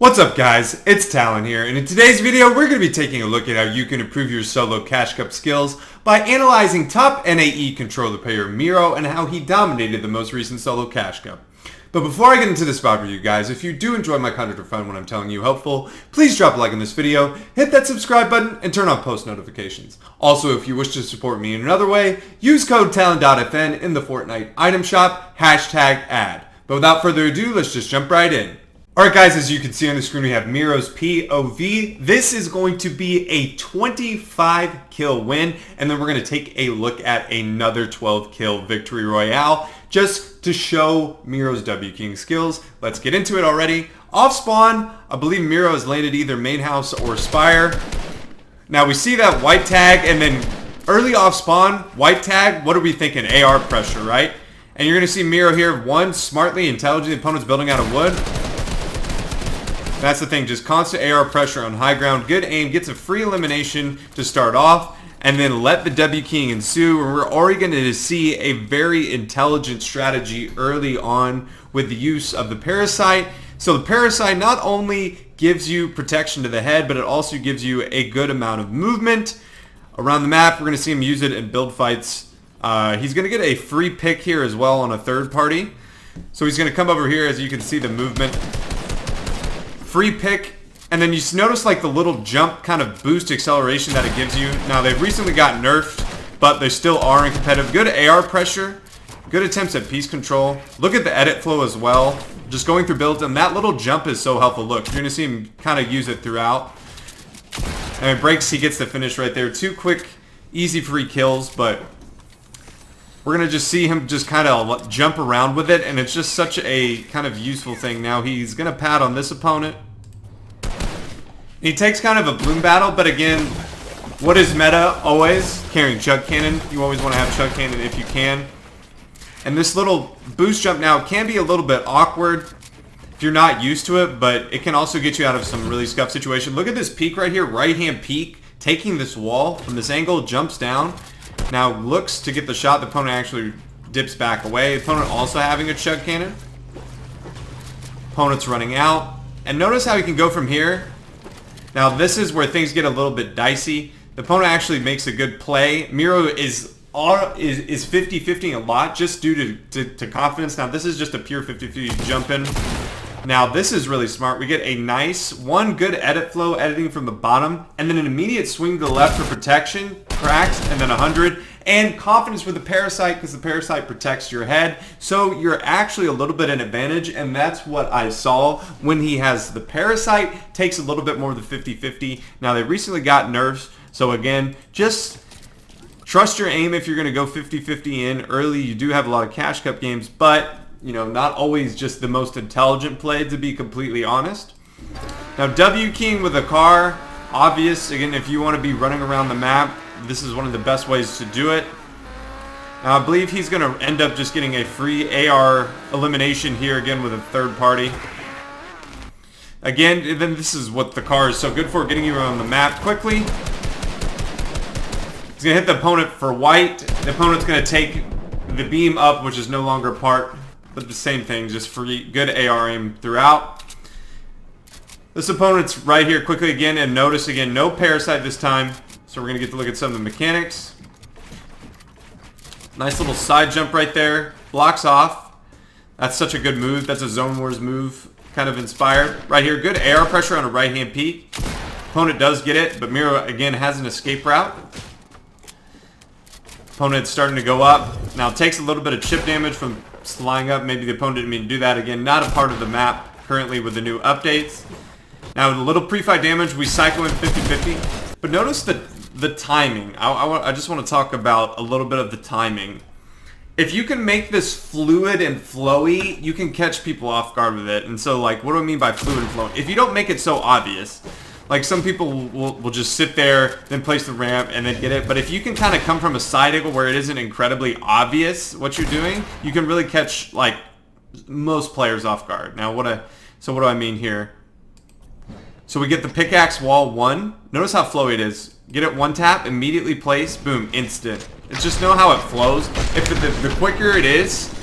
What's up guys, it's Talon here, and in today's video we're going to be taking a look at how you can improve your solo cash cup skills by analyzing top NAE controller player Mero and how he dominated the most recent solo cash cup. But before I get into this spot for you guys, if you do enjoy my content or find what I'm telling you helpful, please drop a like on this video, hit that subscribe button, and turn on post notifications. Also, if you wish to support me in another way, use code Talon.fn in the Fortnite item shop, #ad. But without further ado, let's just jump right in. Alright guys, as you can see on the screen we have Mero's POV. This is going to be a 25 kill win, and then we're going to take a look at another 12 kill victory royale just to show Mero's W King skills. Let's get into it already. Off spawn, I believe Mero has landed either main house or spire. Now we see that white tag, and then early off spawn, white tag, what are we thinking? AR pressure, right? And you're going to see Mero here, one, smartly, intelligently, the opponent's building out of wood. That's the thing, just constant AR pressure on high ground, good aim, gets a free elimination to start off, and then let the W King ensue. And we're already going to see a very intelligent strategy early on with the use of the Parasite. So the Parasite not only gives you protection to the head, but it also gives you a good amount of movement around the map. We're going to see him use it in build fights. He's going to get a free pick here as well on a third party. So he's going to come over here, as you can see the movement. Free pick, and then you notice like the little jump kind of boost acceleration that it gives you. Now they've recently got nerfed, but they still are in competitive. Good AR pressure, good attempts at piece control. Look at the edit flow as well, just going through builds, and that little jump is so helpful. Look, you're gonna see him kind of use it throughout, and it breaks, he gets the finish right there. Two quick easy free kills, but we're going to just see him just kind of jump around with it, and it's just such a kind of useful thing. Now he's going to pad on this opponent. He takes kind of a bloom battle, but again, what is meta always? Carrying chug cannon. You always want to have chug cannon if you can. And this little boost jump now can be a little bit awkward if you're not used to it, but it can also get you out of some really scuffed situation. Look at this peek right here, right hand peek, taking this wall from this angle, jumps down. Now looks to get the shot, the opponent actually dips back away. The opponent also having a chug cannon. Opponent's running out. And notice how he can go from here. Now this is where things get a little bit dicey. The opponent actually makes a good play. Mero is 50-50 a lot just due to confidence. Now this is just a pure 50-50 jump in. Now this is really smart. We get a nice one good edit flow editing from the bottom, and then an immediate swing to the left for protection, cracks, and then 100, and confidence with the Parasite because the Parasite protects your head. So you're actually a little bit in advantage, and that's what I saw when he has the Parasite. Takes a little bit more of the 50-50. Now they recently got nerfs, so again, just trust your aim if you're going to go 50-50 in early. You do have a lot of cash cup games, but you know, not always just the most intelligent play, to be completely honest. Now, W King with a car, obvious. Again, if you want to be running around the map, this is one of the best ways to do it. Now, I believe he's going to end up just getting a free AR elimination here again with a third party. Again, then this is what the car is so good for, getting you around the map quickly. He's going to hit the opponent for white. The opponent's going to take the beam up, which is no longer part. But the same thing, just free, good AR aim throughout. This opponent's right here quickly again, and notice again, no Parasite this time. So we're going to get to look at some of the mechanics. Nice little side jump right there. Blocks off. That's such a good move. That's a Zone Wars move, kind of inspired. Right here, good AR pressure on a right hand peek. Opponent does get it, but Mero again has an escape route. Opponent's starting to go up. Now takes a little bit of chip damage from flying up. Maybe the opponent didn't mean to do that. Again, not a part of the map currently with the new updates. Now with a little pre-fight damage, we cycle in 50-50. But notice the timing. I just want to talk about a little bit of the timing. If you can make this fluid and flowy, you can catch people off guard with it. And so, like, what do I mean by fluid and flowy? If you don't make it so obvious, like some people will just sit there, then place the ramp, and then get it. But if you can kind of come from a side angle where it isn't incredibly obvious what you're doing, you can really catch like most players off guard. Now, what do I mean here? So we get the pickaxe wall 1. Notice how flowy it is. Get it one tap, immediately place, boom, instant. It's just know how it flows. If the quicker it is,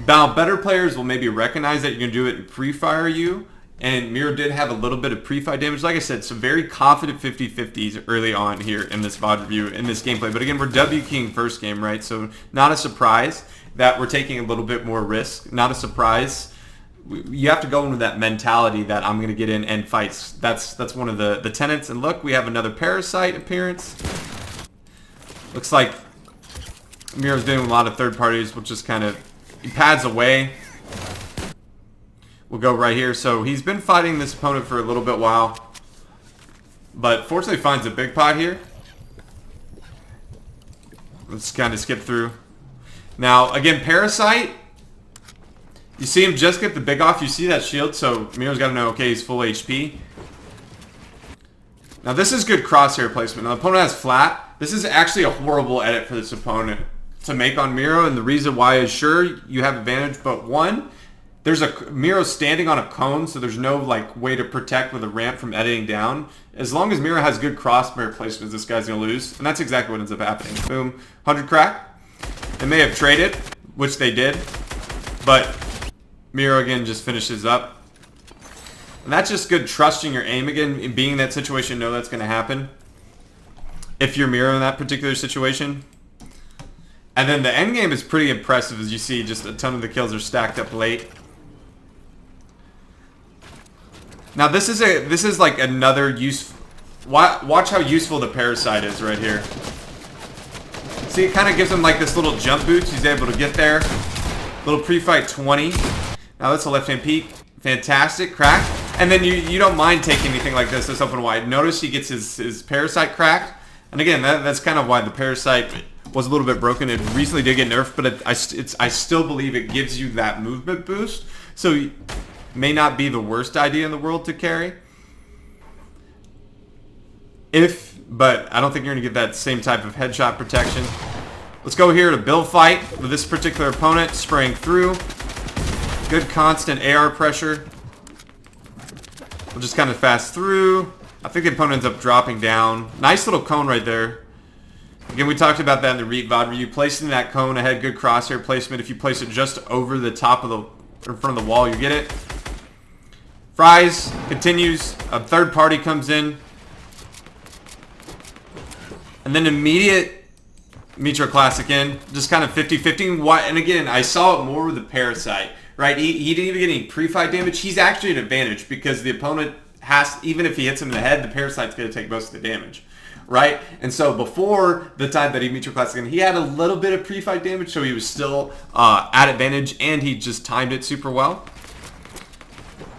now better players will maybe recognize that you can do it and pre-fire you. And Mero did have a little bit of pre-fight damage. Like I said, some very confident 50-50s early on here in this VOD review, in this gameplay. But again, we're W King first game, right? So not a surprise that we're taking a little bit more risk. Not a surprise. You have to go in with that mentality that I'm going to get in and fights. That's one of the tenets. And look, we have another Parasite appearance. Looks like Mero's doing a lot of third parties, which just kind of, he pads away. We'll go right here. So he's been fighting this opponent for a little bit while, but fortunately finds a big pot here. Let's kind of skip through. Now, again, Parasite, you see him just get the big off. You see that shield, so Mero's got to know, okay, he's full HP. Now, this is good crosshair placement. Now, the opponent has flat. This is actually a horrible edit for this opponent to make on Mero, and the reason why is, sure, you have advantage, but one, there's a Mero standing on a cone, so there's no like way to protect with a ramp from editing down. As long as Mero has good crosshair placements, this guy's going to lose, and that's exactly what ends up happening. Boom. 100 crack. They may have traded, which they did, but Mero again just finishes up. And that's just good trusting your aim again, in being in that situation, know that's going to happen. If you're Mero in that particular situation. And then the end game is pretty impressive, as you see, just a ton of the kills are stacked up late. Now this is like another use. Watch how useful the Parasite is right here. See, it kind of gives him like this little jump boost. He's able to get there. Little pre-fight 20. Now that's a left-hand peek. Fantastic. Crack. And then you don't mind taking anything like this open wide. Notice he gets his Parasite cracked. And again, that's kind of why the Parasite was a little bit broken. It recently did get nerfed, but I still believe it gives you that movement boost. So it may not be the worst idea in the world to carry. But I don't think you're going to get that same type of headshot protection. Let's go here to Bill fight with this particular opponent, spraying through. Good constant AR pressure. We'll just kind of fast through. I think the opponent ends up dropping down. Nice little cone right there. Again, we talked about that in the Reap VOD where you placing that cone ahead, good crosshair placement. If you place it just over the top of in front of the wall, you get it. Fries continues. A third party comes in. And then immediate Metro Classic in. Just kind of 50-50. And again, I saw it more with the Parasite, right? He didn't even get any pre-fight damage. He's actually an advantage because the opponent has, even if he hits him in the head, the Parasite's going to take most of the damage, right? And so before the time that he Metro Classic in, he had a little bit of pre-fight damage, so he was still at advantage, and he just timed it super well.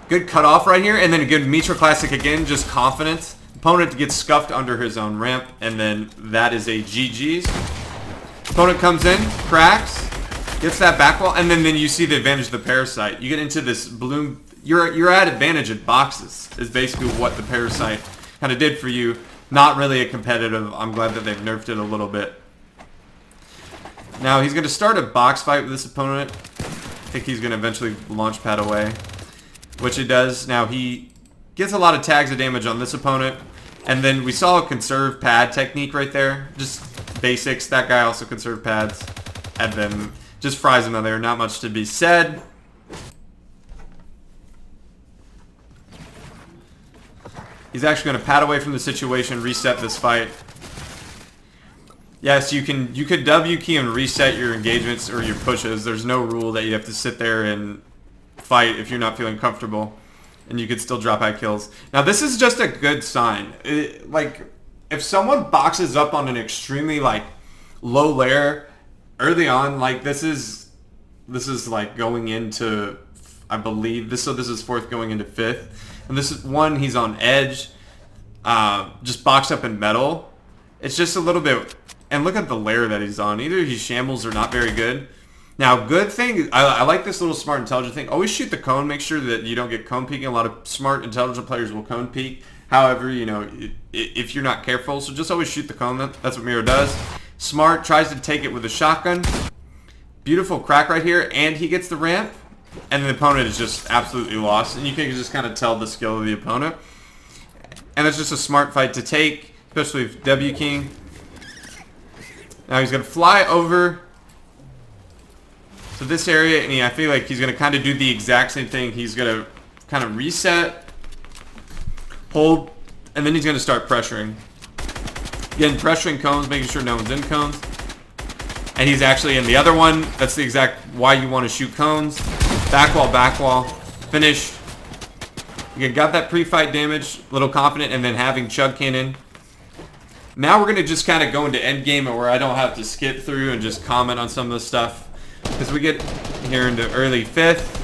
Good cutoff right here, and then a good Metro Classic again, just confidence. Opponent gets scuffed under his own ramp, and then that is a GG's. Opponent comes in, cracks, gets that back wall, and then you see the advantage of the Parasite. You get into this bloom. You're at advantage at boxes, is basically what the Parasite kind of did for you. Not really a competitive. I'm glad that they've nerfed it a little bit. Now he's going to start a box fight with this opponent. I think he's going to eventually launch pad away, which he does. Now he gets a lot of tags of damage on this opponent. And then we saw a conserve pad technique right there. Just basics. That guy also conserved pads. And then just fries him out there. Not much to be said. He's actually going to pad away from the situation, reset this fight. Yes, you could W key and reset your engagements or your pushes. There's no rule that you have to sit there and fight if you're not feeling comfortable. And you could still drop high kills. Now this is just a good sign. Like, if someone boxes up on an extremely like low layer early on, like this is like going into, I believe this is fourth going into fifth, and this is one, he's on edge, just boxed up in metal. It's just a little bit, and look at the layer that he's on. Either he shambles or not very good. Now, good thing, I like this little smart intelligent thing. Always shoot the cone. Make sure that you don't get cone peeking. A lot of smart intelligent players will cone peek. However, you know, if you're not careful, so just always shoot the cone. That's what Mero does. Smart tries to take it with a shotgun. Beautiful crack right here, and he gets the ramp. And the opponent is just absolutely lost. And you can just kind of tell the skill of the opponent. And it's just a smart fight to take, especially with W King. Now he's going to fly over to this area, and I feel like he's going to kind of do the exact same thing. He's going to kind of reset, hold, and then he's going to start pressuring. Again, pressuring cones, making sure no one's in cones. And he's actually in the other one. That's the exact why you want to shoot cones. Back wall, finish. Again, got that pre-fight damage, little confident, and then having Chug Cannon. Now we're going to just kind of go into end game where I don't have to skip through and just comment on some of the stuff. Because we get here into early 5th.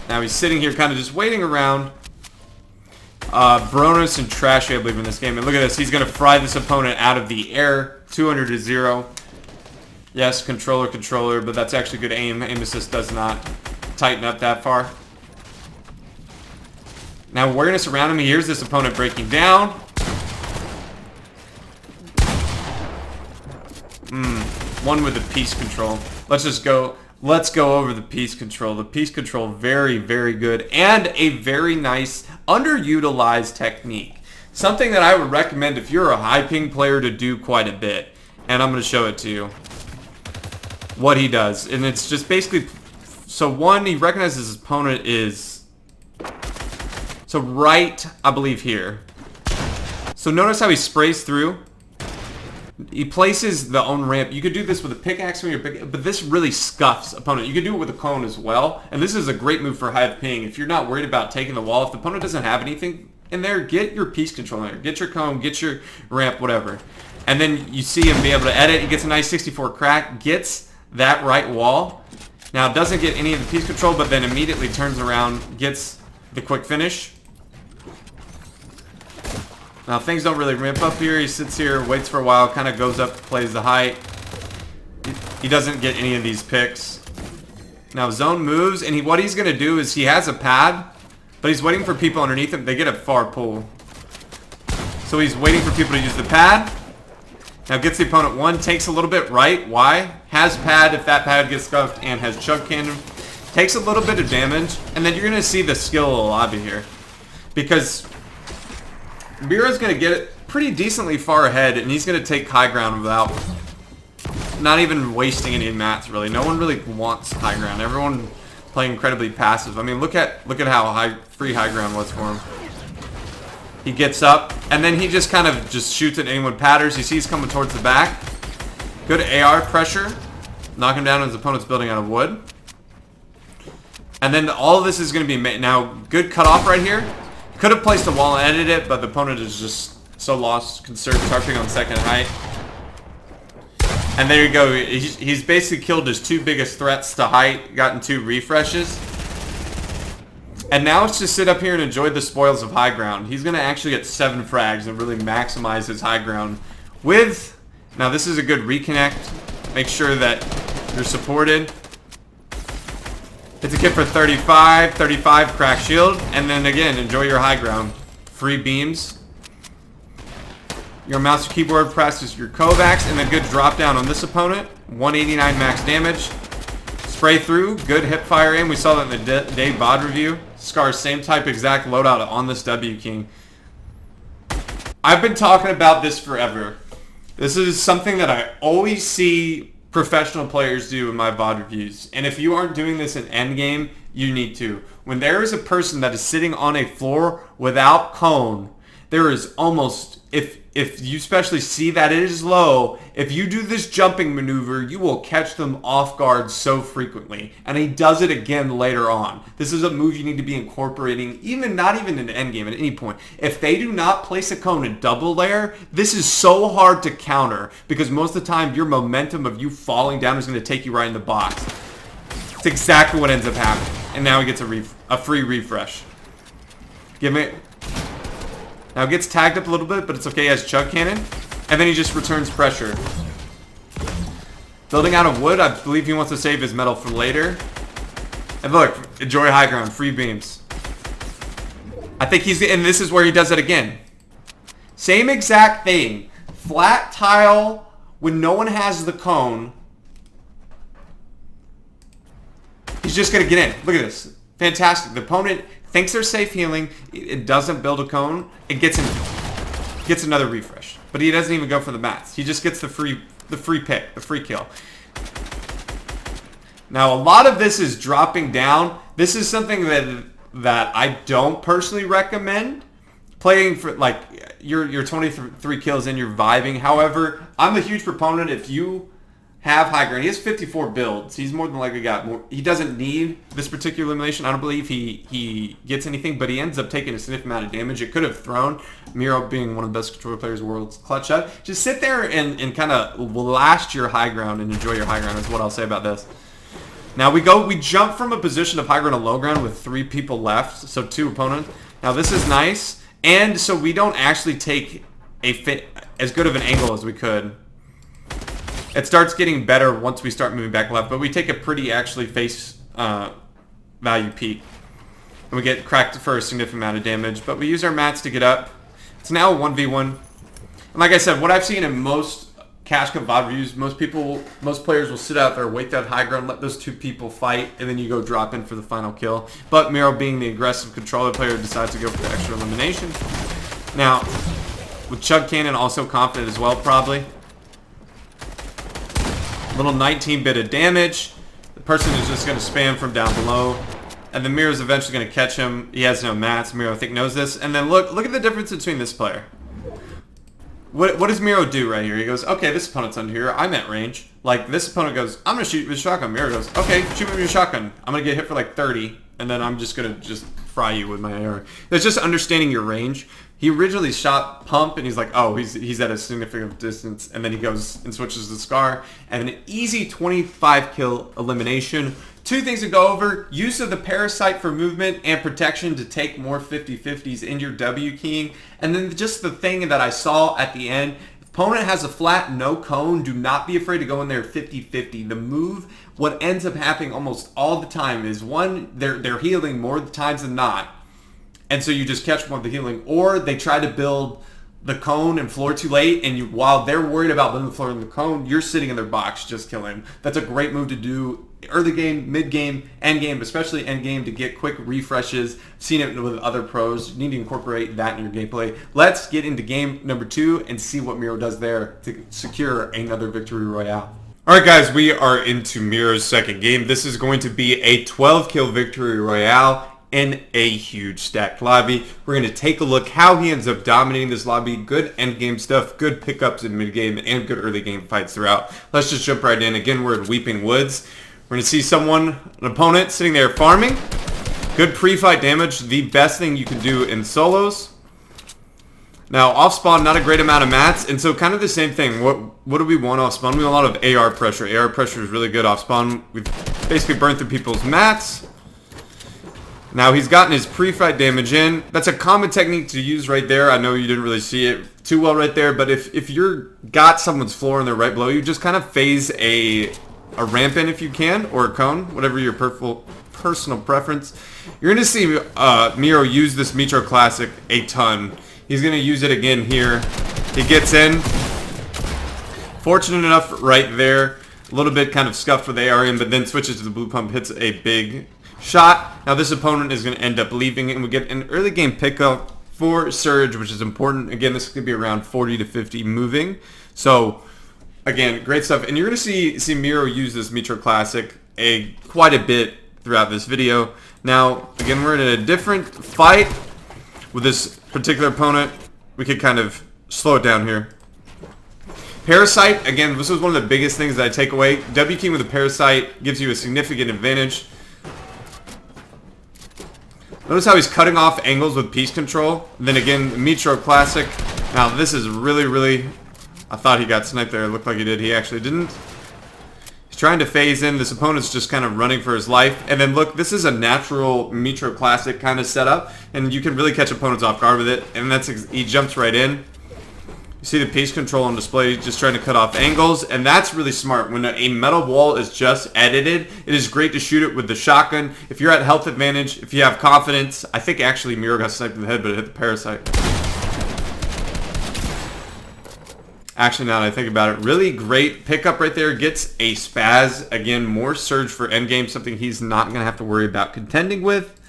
Now he's sitting here kind of just waiting around. Bronos and Trashy, I believe, in this game. And look at this. He's going to fry this opponent out of the air. 200 to 0. Yes, controller, but that's actually good aim. Aim assist does not tighten up that far. Now awareness around him. Here's this opponent breaking down. One with the piece control. Let's go over the piece control. The piece control, very, very good. And a very nice, underutilized technique. Something that I would recommend if you're a high ping player to do quite a bit. And I'm going to show it to you. What he does. And it's just basically... So one, he recognizes his opponent is... So right, I believe, here. So notice how he sprays through. He places the own ramp. You could do this with a pickaxe when you're big, but this really scuffs opponent. You could do it with a cone as well. And this is a great move for high ping. If you're not worried about taking the wall, if the opponent doesn't have anything in there, get your piece control in there. Get your cone, get your ramp, whatever. And then you see him be able to edit. He gets a nice 64 crack, gets that right wall. Now doesn't get any of the piece control, but then immediately turns around, gets the quick finish. Now things don't really ramp up here. He sits here, waits for a while, kind of goes up, plays the height. He doesn't get any of these picks. Now zone moves, and what he's going to do is he has a pad, but he's waiting for people underneath him. They get a far pull. So he's waiting for people to use the pad. Now gets the opponent one, takes a little bit right. Why? Has pad if that pad gets scuffed, and has Chug Cannon. Takes a little bit of damage, and then you're going to see the skill of the lobby here. Because Mero's going to get it pretty decently far ahead, and he's going to take high ground without not even wasting any mats, really. No one really wants high ground. Everyone playing incredibly passive. I mean, look at how free high ground was for him. He gets up, and then he just kind of just shoots at anyone patters. He sees coming towards the back. Good AR pressure. Knock him down as his opponent's building out of wood. And then all of this is going to be made. Now, good cutoff right here. Could have placed a wall and edited it, but the opponent is just so lost. Conserved tarping on second height. And there you go. He's basically killed his two biggest threats to height. Gotten 2 refreshes. And now it's just sit up here and enjoy the spoils of high ground. He's going to actually get 7 frags and really maximize his high ground with... Now this is a good reconnect. Make sure that you're supported. It's a kit for 35 crack shield. And then again, enjoy your high ground. Free beams. Your mouse and keyboard presses your Kovacs. And then good drop down on this opponent. 189 max damage. Spray through. Good hip fire aim. We saw that in the day VOD review. Scar's same type exact loadout on this W King. I've been talking about this forever. This is something that I always see professional players do in my VOD reviews. And if you aren't doing this in endgame, you need to. When there is a person that is sitting on a floor without cone, there is almost, if you especially see that it is low, if you do this jumping maneuver, you will catch them off guard so frequently. And he does it again later on. This is a move you need to be incorporating, not even in endgame at any point. If they do not place a cone in double layer, this is so hard to counter because most of the time your momentum of you falling down is going to take you right in the box. It's exactly what ends up happening. And now he gets a free refresh. Now it gets tagged up a little bit, but it's okay. He has Chug Cannon. And then he just returns pressure. Building out of wood, I believe he wants to save his metal for later. And look, enjoy high ground, free beams. I think and this is where he does it again. Same exact thing. Flat tile when no one has the cone. He's just going to get in. Look at this. Fantastic. The opponent thinks they're safe healing. It doesn't build a cone. It gets another refresh. But he doesn't even go for the mats. He just gets the free the free pick, the free kill. Now, a lot of this is dropping down. This is something that I don't personally recommend. Playing for, like, your 23 kills and you're vibing. However, I'm a huge proponent if you have high ground. He has 54 builds. He's more than likely got more. He doesn't need this particular elimination. I don't believe he gets anything, but he ends up taking a significant amount of damage. It could have thrown. Mero being one of the best controller players in the world's clutch shot. Just sit there and kind of last your high ground and enjoy your high ground is what I'll say about this. Now we jump from a position of high ground to low ground with 3 people left, so 2 opponents. Now this is nice, and so we don't actually take as good of an angle as we could. It starts getting better once we start moving back left, but we take a pretty actually face value peak. And we get cracked for a significant amount of damage, but we use our mats to get up. It's now a 1v1. And like I said, what I've seen in most Cash Cup VOD reviews, most players will sit out there, wait that high ground, let those 2 people fight, and then you go drop in for the final kill. But Mero, being the aggressive controller player, decides to go for the extra elimination. Now, with Chug Cannon also confident as well, probably. Little 19-bit of damage. The person is just going to spam from down below. And then Mero's eventually going to catch him. He has no mats. Mero, I think, knows this. And then look at the difference between this player. What does Mero do right here? He goes, okay, this opponent's under here. I'm at range. Like, this opponent goes, I'm going to shoot with a shotgun. Mero goes, okay, shoot with your shotgun. I'm going to get hit for like 30. And then I'm just going to fry you with my AR. It's just understanding your range. He originally shot Pump, and he's like, oh, he's at a significant distance. And then he goes and switches to Scar. And an easy 25 kill elimination. 2 things to go over. Use of the Parasite for movement and protection to take more 50-50s in your W keying. And then just the thing that I saw at the end. If opponent has a flat, no cone, do not be afraid to go in there 50-50. The move, what ends up happening almost all the time is, one, they're healing more times than not. And so you just catch one with the healing. Or they try to build the cone and floor too late, and while they're worried about building the floor and the cone, you're sitting in their box just killing. That's a great move to do early game, mid game, end game, especially end game, to get quick refreshes. Seen it with other pros. You need to incorporate that in your gameplay. Let's get into game number 2 and see what Mero does there to secure another victory royale. Alright guys, we are into Mero's second game. This is going to be a 12 kill victory royale in a huge stacked lobby. We're going to take a look how he ends up dominating this lobby. Good end game stuff, good pickups in mid game, and good early game fights throughout. Let's just jump right in. Again, we're at Weeping Woods. We're going to see an opponent sitting there farming. Good pre-fight damage, the best thing you can do in solos. Now, off spawn, not a great amount of mats, and so kind of the same thing. What do we want off spawn? We want a lot of AR pressure. AR pressure is really good off spawn. We've basically burned through people's mats. Now he's gotten his pre-fight damage in. That's a common technique to use right there. I know you didn't really see it too well right there, but if you're got someone's floor and they're right below you, just kind of phase a ramp in if you can, or a cone, whatever your personal preference. You're going to see Mero use this Mero Classic a ton. He's going to use it again here. He gets in. Fortunate enough right there. A little bit kind of scuffed with AR in, but then switches to the blue pump, hits a big shot. Now this opponent is going to end up leaving, and we get an early game pickup for Surge, which is important. Again, this could be around 40 to 50 moving. So again, great stuff. And you're going to see Mero use this Mero Classic quite a bit throughout this video. Now, again, we're in a different fight with this particular opponent. We could kind of slow it down here. Parasite, again, this was one of the biggest things that I take away. W keying with a Parasite gives you a significant advantage. Notice how he's cutting off angles with piece control. And then again, Mero Classic. Now this is really... I thought he got sniped there. It looked like he did. He actually didn't. He's trying to phase in. This opponent's just kind of running for his life. And then look, this is a natural Mero Classic kind of setup. And you can really catch opponents off guard with it. And he jumps right in. You see the piece control on display, just trying to cut off angles, and that's really smart. When a metal wall is just edited, it is great to shoot it with the shotgun. If you're at health advantage, if you have confidence, I think actually Mero got sniped in the head, but it hit the Parasite. Actually, now that I think about it, really great pickup right there. Gets a spaz. Again, more Surge for endgame, something he's not going to have to worry about contending with.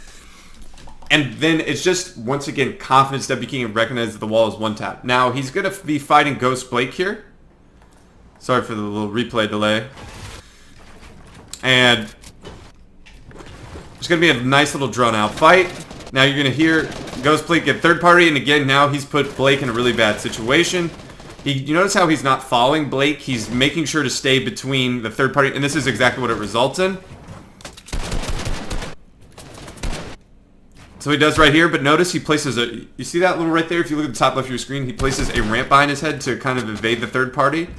And then it's just, once again, confidence W keying and recognize that the wall is one tap. Now, he's going to be fighting Ghost Blake here. Sorry for the little replay delay. And it's going to be a nice little drawn out fight. Now you're going to hear Ghost Blake get third party, and again, now he's put Blake in a really bad situation. You notice how he's not following Blake. He's making sure to stay between the third party, and this is exactly what it results in. So he does right here, but notice he places a... You see that little right there? If you look at the top left of your screen, he places a ramp behind his head to kind of evade the third party.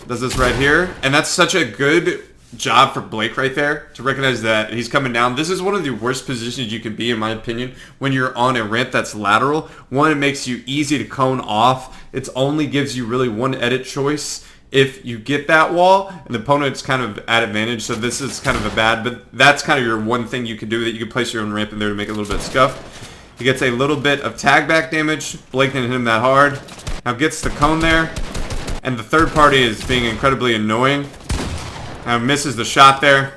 Does this right here. And that's such a good job for Blake right there to recognize that he's coming down. This is one of the worst positions you can be, in my opinion, when you're on a ramp that's lateral. One, it makes you easy to cone off. It only gives you really one edit choice if you get that wall, and the opponent's kind of at advantage. So this is kind of a bad, but that's kind of your one thing you can do, that you can place your own ramp in there to make it a little bit scuff. He gets a little bit of tag back damage. Blake didn't hit him that hard. Now gets the cone there, and the third party is being incredibly annoying. Now misses the shot there.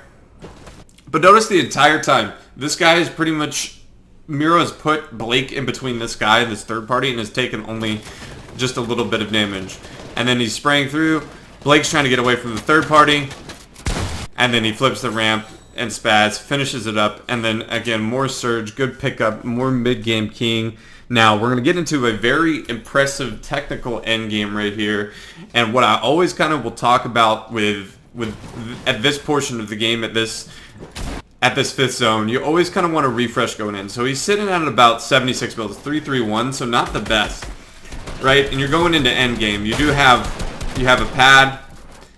But notice the entire time, this guy is pretty much... Mero has put Blake in between this guy and this third party and has taken only just a little bit of damage. And then he's spraying through. Blake's trying to get away from the third party. And then he flips the ramp and spaz, finishes it up. And then again, more surge, good pickup, more mid-game keying. Now, we're going to get into a very impressive technical end game right here. And what I always kind of will talk about with at this portion of the game, at this fifth zone, you always kind of want to refresh going in. So he's sitting at about 76 builds, 331, so not the best, right? And you're going into end game. You have a pad,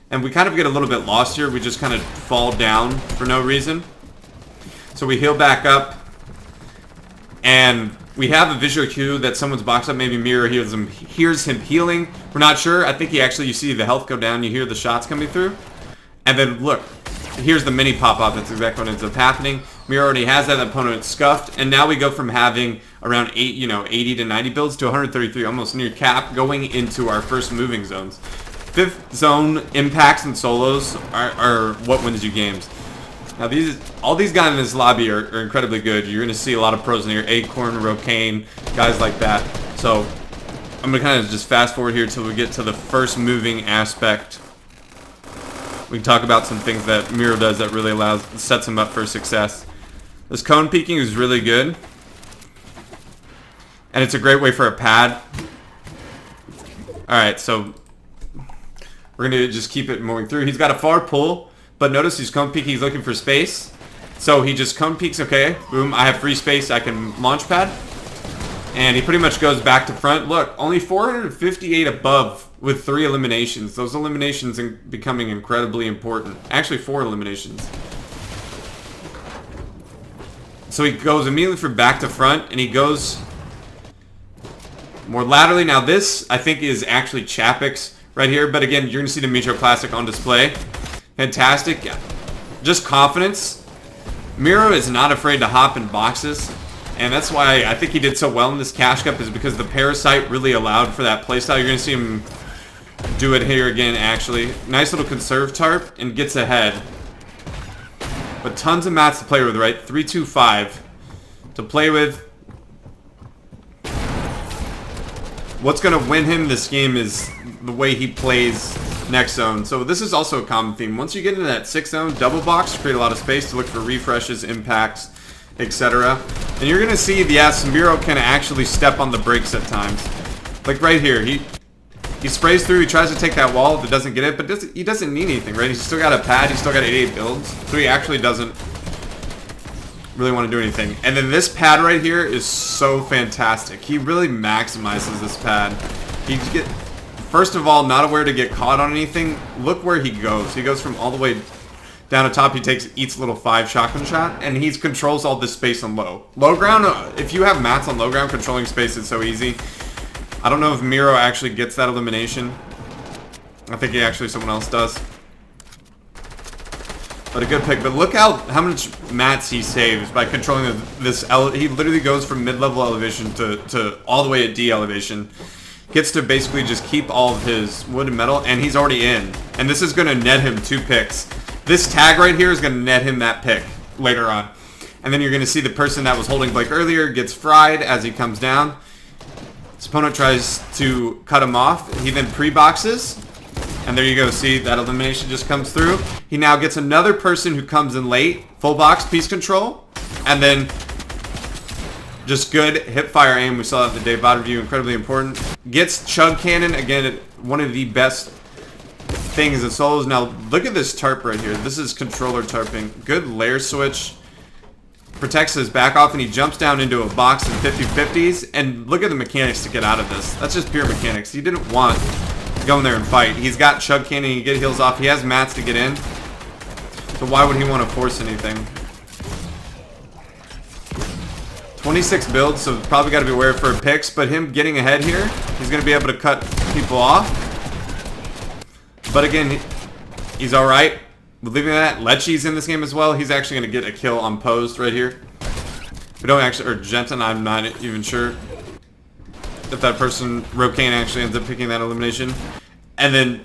and we kind of get a little bit lost here. We just kind of fall down for no reason. So we heal back up, and we have a visual cue that someone's boxed up. Maybe Mero hears him healing. We're not sure. I think you see the health go down. You hear the shots coming through. And then look, here's the mini pop-up. That's exactly what ends up happening. Mero already has that opponent scuffed, and now we go from having around 80 to 90 builds to 133, almost near cap, going into our first moving zones. Fifth zone impacts and solos are what wins you games. Now all these guys in this lobby are incredibly good. You're going to see a lot of pros in here, Acorn, Rocane, guys like that. So I'm going to kind of just fast forward here till we get to the first moving aspect. We can talk about some things that Mero does that really sets him up for success. This cone peeking is really good. And it's a great way for a pad. Alright, so we're going to just keep it moving through. He's got a far pull, but notice he's cone peeking, he's looking for space. So he just cone peeks, okay, boom, I have free space, I can launch pad. And he pretty much goes back to front. Look, only 458 above with 3 eliminations. Those eliminations are becoming incredibly important. Actually, 4 eliminations. So he goes immediately from back to front, and he goes more laterally. Now this, I think, is actually Chapek's right here. But again, you're going to see the Mero Classic on display. Fantastic. Yeah. Just confidence. Mero is not afraid to hop in boxes. And that's why I think he did so well in this Cash Cup, is because the Parasite really allowed for that playstyle. You're going to see him do it here again, actually. Nice little conserve tarp, and gets ahead. But tons of mats to play with, right? 3-2-5 to play with. What's going to win him this game is the way he plays next zone. So this is also a common theme. Once you get into that 6th zone, double box, create a lot of space to look for refreshes, impacts, etc. And you're going to see, yes, Mero can actually step on the brakes at times. Like right here, he sprays through, he tries to take that wall, but doesn't get it, but he doesn't need anything, right? He's still got a pad, he's still got 88 builds, so he actually doesn't really want to do anything. And then this pad right here is so fantastic. He really maximizes this pad. First of all, not aware to get caught on anything. Look where he goes. He goes from all the way down to top. He eats a little 5 shotgun shot, and he controls all this space on low. Low ground, if you have mats on low ground, controlling space is so easy. I don't know if Mero actually gets that elimination. I think someone else does. But a good pick. But look how much mats he saves by controlling this. He literally goes from mid-level elevation to all the way at D elevation. Gets to basically just keep all of his wood and metal, and he's already in. And this is going to net him 2 picks. This tag right here is going to net him that pick later on. And then you're going to see the person that was holding Blake earlier gets fried as he comes down. His opponent tries to cut him off. He then pre-boxes. And there you go. See, that elimination just comes through. He now gets another person who comes in late. Full box, piece control. And then just good hip-fire aim. We saw that in the Dave Bot review. Incredibly important. Gets Chug Cannon. Again, one of the best things in solos. Now, look at this tarp right here. This is controller tarping. Good layer switch. Protects his back off, and he jumps down into a box in 50-50s. And look at the mechanics to get out of this. That's just pure mechanics. He didn't want to go in there and fight. He's got Chug Cannon. He can get heals off. He has mats to get in. So why would he want to force anything? 26 builds, so probably got to be aware for picks. But him getting ahead here, he's going to be able to cut people off. But again, he's alright. Leaving that, Lechi's in this game as well. He's actually going to get a kill on posed right here. We don't actually, or Genton, I'm not even sure if that person, Rokane, actually ends up picking that elimination. And then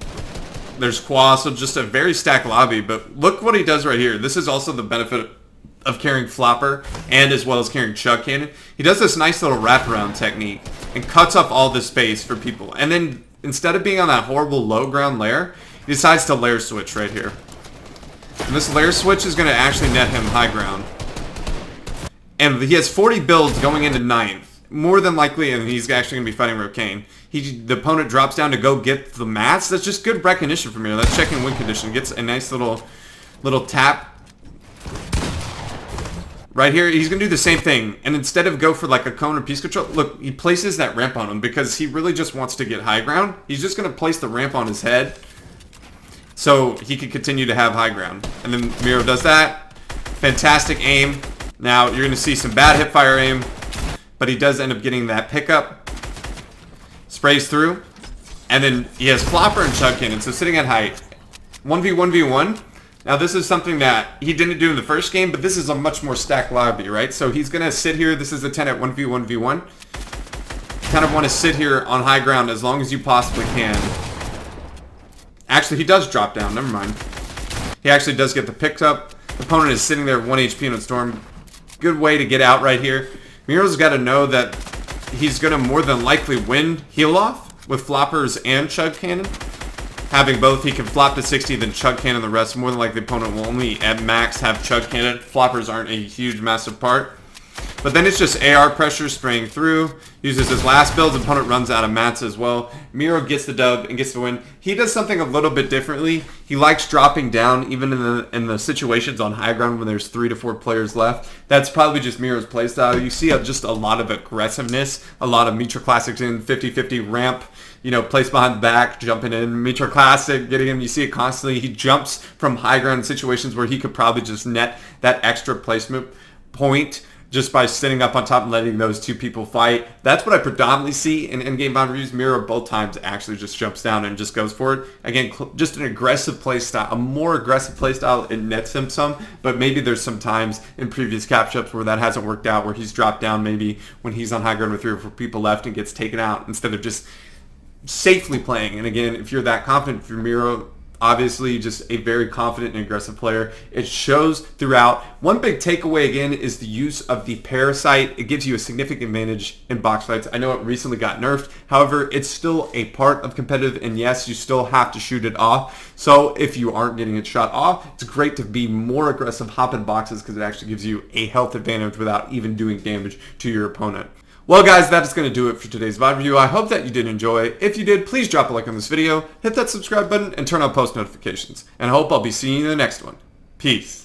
there's Qua, so just a very stacked lobby. But look what he does right here. This is also the benefit of carrying Flopper and as well as carrying Chug Cannon. He does this nice little wraparound technique and cuts up all the space for people. And then instead of being on that horrible low ground layer, he decides to layer switch right here. And this layer switch is going to actually net him high ground. And he has 40 builds going into 9th. More than likely, and he's actually going to be fighting Rokane. The opponent drops down to go get the mats. That's just good recognition from here. That's checking win condition. Gets a nice little tap. Right here, he's going to do the same thing. And instead of go for like a cone or piece control, look, he places that ramp on him because he really just wants to get high ground. He's just going to place the ramp on his head so he can continue to have high ground. And then Mero does that. Fantastic aim. Now, you're going to see some bad hip-fire aim, but he does end up getting that pickup. Sprays through. And then he has Flopper and Chug Cannon, so sitting at height. 1v1v1. Now, this is something that he didn't do in the first game, but this is a much more stacked lobby, right? So he's going to sit here. This is a 10 at 1v1v1. Kind of want to sit here on high ground as long as you possibly can. Actually, he does drop down. Never mind. He actually does get the picks up. The opponent is sitting there 1 HP on Storm. Good way to get out right here. Mero's got to know that he's going to more than likely win heal off with Floppers and Chug Cannon. Having both, he can flop to 60, then Chug Cannon the rest. More than likely, the opponent will only at max have Chug Cannon. Floppers aren't a huge, massive part. But then it's just AR pressure spraying through. Uses his last build. The opponent runs out of mats as well. Mero gets the dub and gets the win. He does something a little bit differently. He likes dropping down even in the situations on high ground when there's 3 to 4 players left. That's probably just Mero's playstyle. You see just a lot of aggressiveness. A lot of Mitra Classics in 50-50 ramp. You know, place behind the back, jumping in. Mitra Classic, getting him. You see it constantly. He jumps from high ground in situations where he could probably just net that extra placement point just by sitting up on top and letting those two people fight. That's what I predominantly see in in-game bond reviews. Mero both times actually just jumps down and just goes for it. Again, just an aggressive play style, a more aggressive play style. It nets him some, but maybe there's some times in previous catch-ups where that hasn't worked out, where he's dropped down maybe when he's on high ground with 3 or 4 people left and gets taken out instead of just safely playing. And again, if you're that confident, if you're Mero, obviously just a very confident and aggressive player. It shows throughout. One big takeaway again is the use of the Parasite. It gives you a significant advantage in box fights. I know it recently got nerfed. However, it's still a part of competitive, and yes, you still have to shoot it off. So if you aren't getting it shot off, it's great to be more aggressive, hop in boxes, because it actually gives you a health advantage without even doing damage to your opponent. Well guys, that is going to do it for today's VOD review. I hope that you did enjoy. If you did, please drop a like on this video, hit that subscribe button, and turn on post notifications. And I hope I'll be seeing you in the next one. Peace.